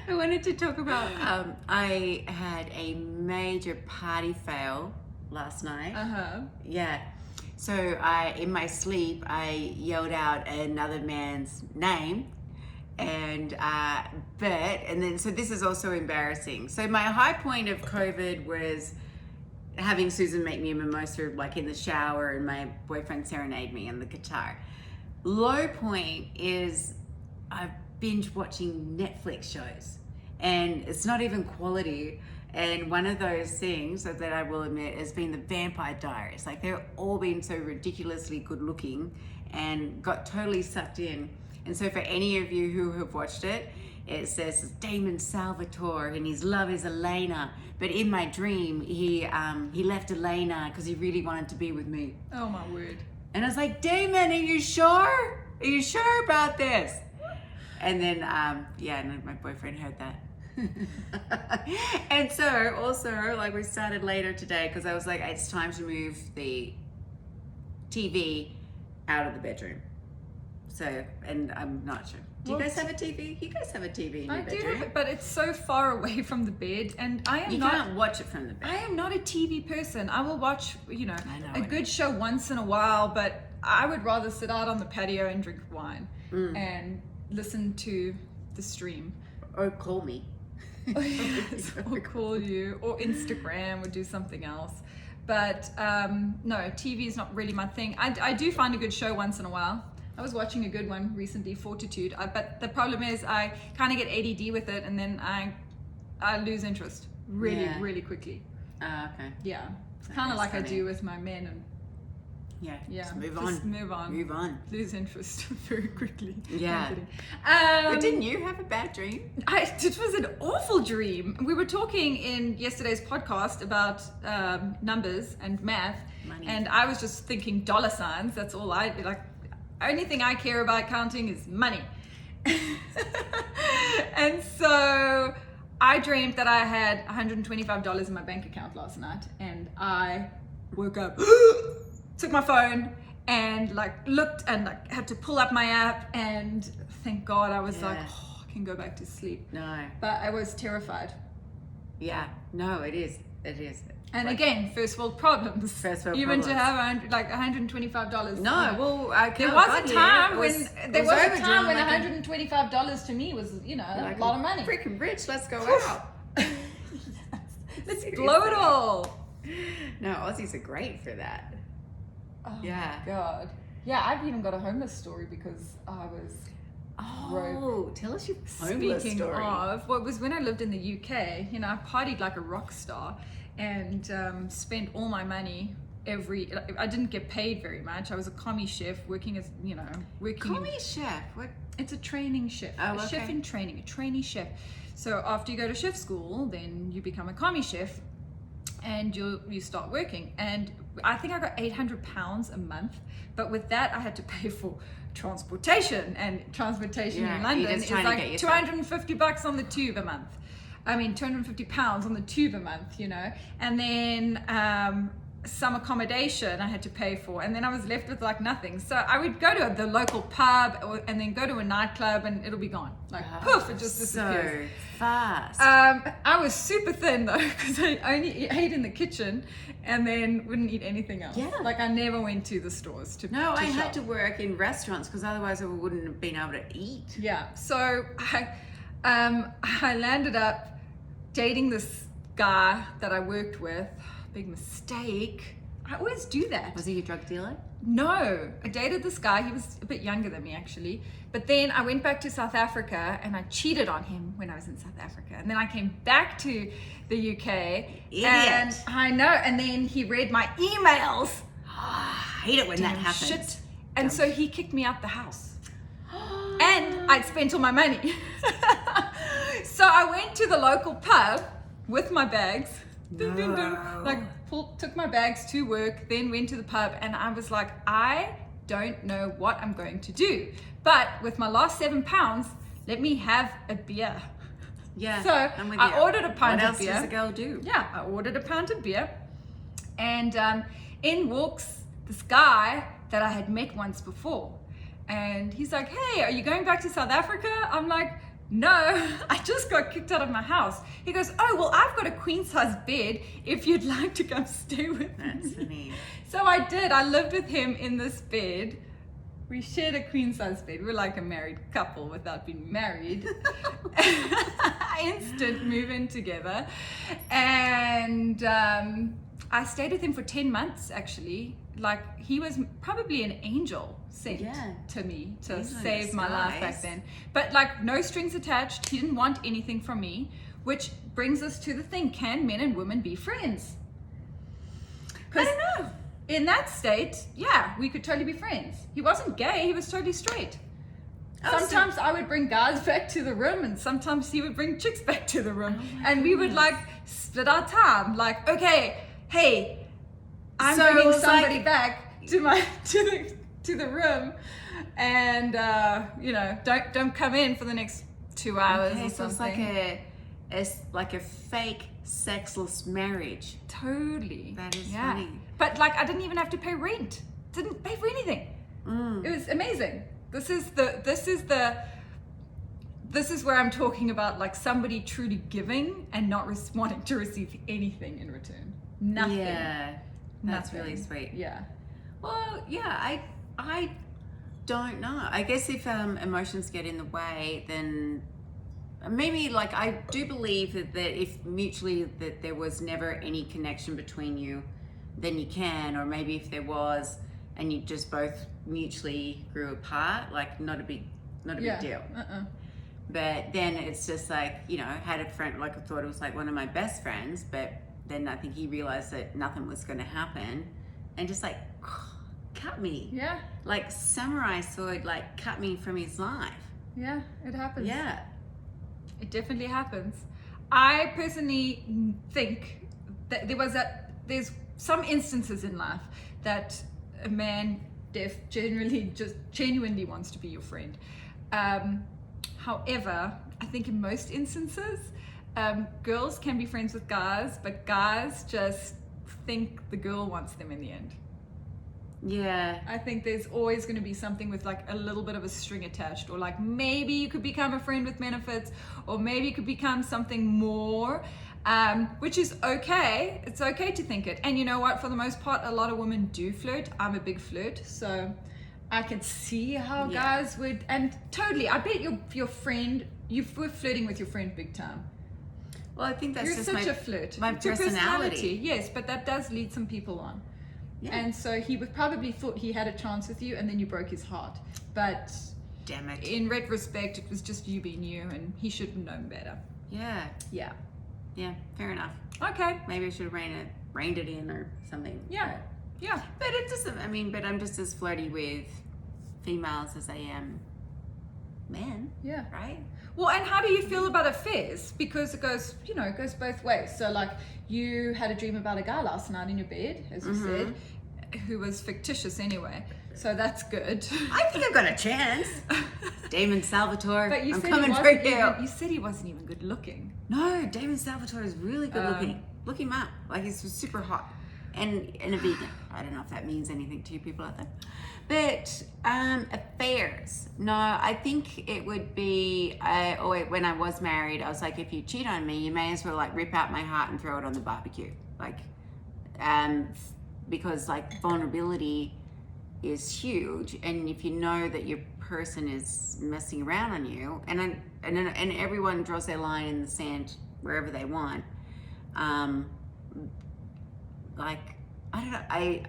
wanted to talk about. I had a major party fail last night. Yeah. So in my sleep, I yelled out another man's name, and so this is also embarrassing. So my high point of COVID was having Susan make me a mimosa, like in the shower, and my boyfriend serenade me on the guitar. Low point is I've binge watching Netflix shows, and it's not even quality. And one of those things that I will admit has been the Vampire Diaries. Like, they're all been so ridiculously good looking, and got totally sucked in. And so for any of you who have watched it, it says Damon Salvatore and his love is Elena. But in my dream, he left Elena because he really wanted to be with me. Oh my word. And I was like, Damon, are you sure? Are you sure about this? And then, and my boyfriend heard that. And so also, like, we started later today because I was like, it's time to move the TV out of the bedroom. So, and I'm not sure. Do you guys have a TV? You guys have a TV in your bedroom? I do have it, but it's so far away from the bed, and you can't watch it from the bed. I am not a TV person. I will watch, a good show once in a while, but I would rather sit out on the patio and drink wine and listen to the stream. Or call me. Or call you, or Instagram, or do something else. But no, TV is not really my thing. I do find a good show once in a while. I was watching a good one recently, Fortitude. But the problem is I kind of get ADD with it, and then I lose interest really quickly. Okay. Yeah, it's kind of like funny. I do with my men and. Yeah. Just move on. Lose interest very quickly. Yeah. But didn't you have a bad dream? It was an awful dream. We were talking in yesterday's podcast about numbers and math. Money. And I was just thinking dollar signs. That's all only thing I care about counting is money. And so I dreamed that I had $125 in my bank account last night, and I woke up, took my phone and looked and had to pull up my app, and thank God I was I can go back to sleep. No. But I was terrified. Yeah. No, it is. And again, first world problems. Even to have $125. No, well, there was a time when $125 to me was, a lot of money. Freaking rich, let's go out. Let's blow it all. No, Aussies are great for that. Oh my God. Yeah, I've even got a homeless story because I was broke. Tell us your homeless Speaking story. of, it was when I lived in the UK. I partied like a rock star and spent all my money I didn't get paid very much. I was a commie chef working as, Commie chef? What? It's a training chef. A chef in training, a trainee chef. So after you go to chef school, then you become a commie chef and you start working. And I think I got £800 a month, but with that I had to pay for transportation, and transportation in London is like $250 on the tube a month. I mean, £250 on the tube a month, and then some accommodation I had to pay for, and then I was left with nothing. So I would go to the local pub and then go to a nightclub, and it'll be gone. Poof, it just disappears. So fast. I was super thin though, because I only ate in the kitchen and then wouldn't eat anything else. Yeah. I never went to the stores to I shop. had to work in restaurants because otherwise I wouldn't have been able to eat. Yeah. So I landed up dating this guy that I worked with. Big mistake. I always do that. Was he a drug dealer? No, I dated this guy. He was a bit younger than me actually. But then I went back to South Africa and I cheated on him when I was in South Africa. And then I came back to the UK. Idiot. And I know. And then he read my emails. I hate it when that happens. Shit. And so he kicked me out the house. And I'd spent all my money. So I went to the local pub with my bags. Took my bags to work, then went to the pub, and I was like, I don't know what I'm going to do. But with my last £7, let me have a beer. Yeah. So I ordered a pint of beer. What else does a girl do? Yeah, I ordered a pint of beer, and in walks this guy that I had met once before. And he's like, hey, are you going back to South Africa? I'm like, no, I just got kicked out of my house. He goes, oh, well, I've got a queen size bed if you'd like to come stay with me. That's funny. So I did. I lived with him in this bed. We shared a queen size bed. We're like a married couple without being married. Instant move in together. And I stayed with him for 10 months actually. Like, he was probably an angel sent to me to save my life back then. But like, no strings attached. He didn't want anything from me, which brings us to the thing: can men and women be friends? I don't know. In that state, yeah, we could totally be friends. He wasn't gay, he was totally straight. Sometimes I would bring guys back to the room, and sometimes he would bring chicks back to the room. And we would like split our time. Like, okay, hey, I'm bringing somebody back to my to the room, and you know, don't come in for the next 2 hours or something. It's like a fake sexless marriage. Totally. That is funny. But like, I didn't even have to pay rent. Didn't pay for anything. It was amazing. This is where I'm talking about like somebody truly giving and not wanting to receive anything in return. Nothing. Yeah. That's really sweet. Yeah. Well, yeah, I don't know. I guess if emotions get in the way, then maybe, like, I do believe that if mutually that there was never any connection between you, then you can, or maybe if there was and you just both mutually grew apart, like not a big deal. But then it's just like, you know, I had a friend, like I thought it was like one of my best friends, but then I think he realized that nothing was going to happen and just like cut me. Yeah. Like samurai sword, like cut me from his life. Yeah, it happens. Yeah. It definitely happens. I personally think that there's some instances in life that a man genuinely wants to be your friend. However, I think in most instances, girls can be friends with guys, but guys just think the girl wants them in the end. Yeah. I think there's always going to be something with like a little bit of a string attached, or like maybe you could become a friend with benefits, or maybe you could become something more, which is okay. It's okay to think it. And you know what? For the most part, a lot of women do flirt. I'm a big flirt, so I can see how guys would. And totally, I bet your friend, you were flirting with your friend big time. Well, I think that's You're just such a flirt. my It's your personality. Yes, but that does lead some people on. Yeah. And so he would probably thought he had a chance with you, and then you broke his heart. But damn it. in retrospect, it was just you being you, and he should have known better. Yeah. Yeah. Yeah. Fair enough. Okay. Maybe I should have reined it in or something. Yeah. Yeah. But it doesn't. I mean, but I'm just as flirty with females as I am men. Yeah. Right. Well, and how do you feel about affairs? Because it goes both ways. So like, you had a dream about a guy last night in your bed, as you said, who was fictitious anyway. So that's good. I think I've got a chance. Damon Salvatore, But you I'm said coming for you. You said he wasn't even good looking. No, Damon Salvatore is really good looking. Look him up. Like, he's super hot. And a vegan. I don't know if that means anything to you people out there. But affairs. No, I think it would be, when I was married, I was like, if you cheat on me, you may as well like rip out my heart and throw it on the barbecue. Like, because like vulnerability is huge. And if you know that your person is messing around on you, and everyone draws their line in the sand wherever they want. Like, I don't know,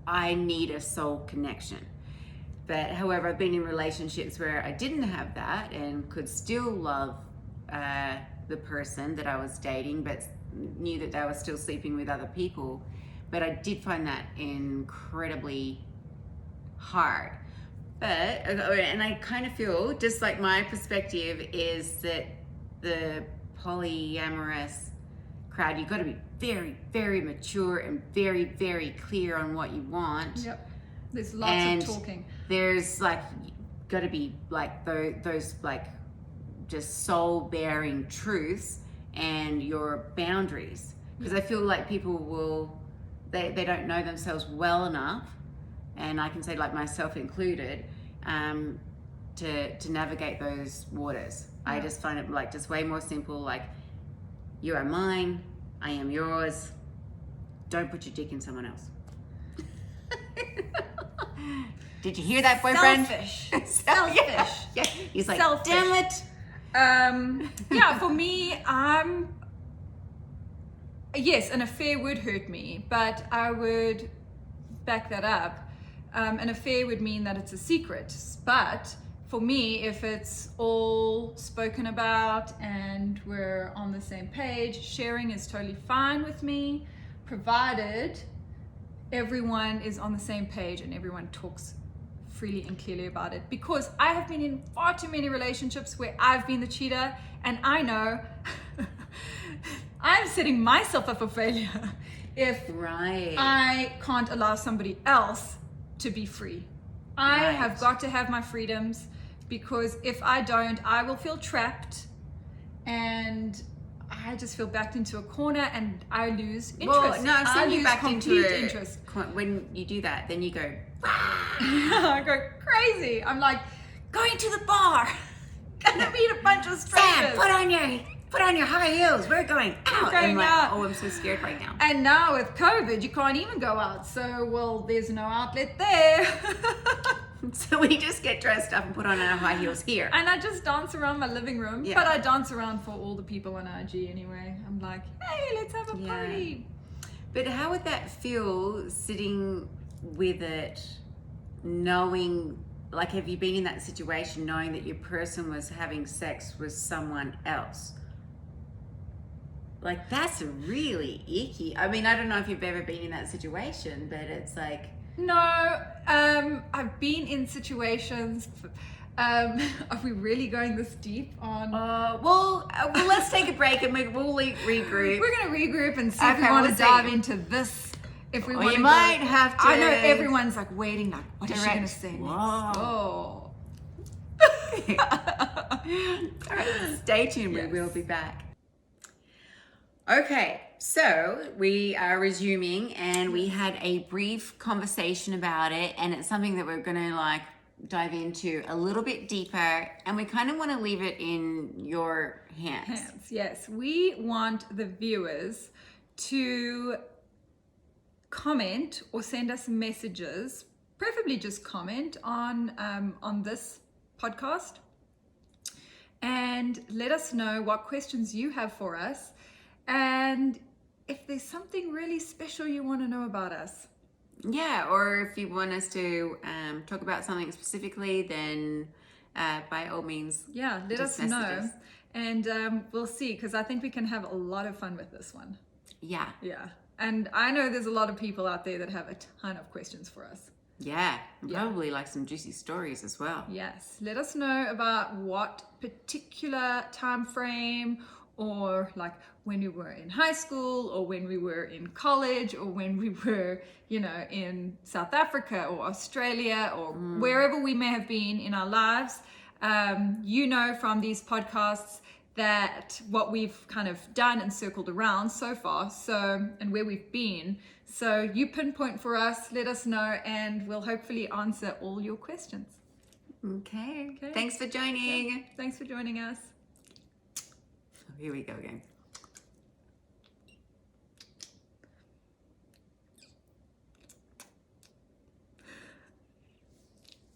I need a soul connection. But however, I've been in relationships where I didn't have that and could still love the person that I was dating, but knew that they were still sleeping with other people. But I did find that incredibly hard. And I kind of feel, just like my perspective is that the polyamorous crowd, you've got to be very, very mature and very, very clear on what you want. Yep. There's lots of talking. There's like got to be like those like just soul bearing truths and your boundaries, because I feel like people they don't know themselves well enough, and I can say like myself included, to navigate those waters. I just find it like just way more simple. Like, you are mine, I am yours. Don't put your dick in someone else. Did you hear that, boyfriend? Selfish. Selfish. Yeah. He's like, Selfish. damn it. Yeah, for me, yes, an affair would hurt me, but I would back that up. An affair would mean that it's a secret, but for me, if it's all spoken about and we're on the same page, sharing is totally fine with me, provided everyone is on the same page and everyone talks freely and clearly about it. Because I have been in far too many relationships where I've been the cheater, and I know I'm setting myself up for failure if I can't allow somebody else to be free. I have got to have my freedoms, because if I don't, I will feel trapped and I just feel backed into a corner and I lose interest. Well, no, I've seen you backed into interest. When you do that, then you go, I go crazy. I'm like, going to the bar, gonna meet a bunch of strangers. Sam, put on your high heels. We're going out. Going out. Oh, I'm so scared right now. And now with COVID, you can't even go out. So, well, there's no outlet there. So we just get dressed up and put on our high heels here. And I just dance around my living room. Yeah. But I dance around for all the people on IG anyway. I'm like, hey, let's have a party. But how would that feel, sitting with it, knowing, like, have you been in that situation knowing that your person was having sex with someone else? Like, that's really icky. I mean, I don't know if you've ever been in that situation, but it's like... No, I've been in situations. Are we really going this deep on? Well, let's take a break and we'll regroup. We're going to regroup and see if we want to dive into this. If we want to, might have to. I know everyone's like waiting, like, what is she going to say next? Whoa. Oh. All right, stay tuned. Yes. We will be back. Okay, so we are resuming, and we had a brief conversation about it, and it's something that we're going to like dive into a little bit deeper, and we kind of want to leave it in your hands. Yes, we want the viewers to comment or send us messages, preferably just comment on this podcast, and let us know what questions you have for us. And if there's something really special you want to know about us. Yeah, or if you want us to talk about something specifically, then by all means, let us know. And we'll see, because I think we can have a lot of fun with this one. Yeah. Yeah. And I know there's a lot of people out there that have a ton of questions for us. Yeah, probably like some juicy stories as well. Yes. Let us know about what particular time frame, or like when we were in high school, or when we were in college, or when we were, in South Africa or Australia, or wherever we may have been in our lives. From these podcasts that what we've kind of done and circled around so far, and where we've been. So you pinpoint for us, let us know, and we'll hopefully answer all your questions. Okay. Thanks for joining. Thanks for joining us. Here we go again.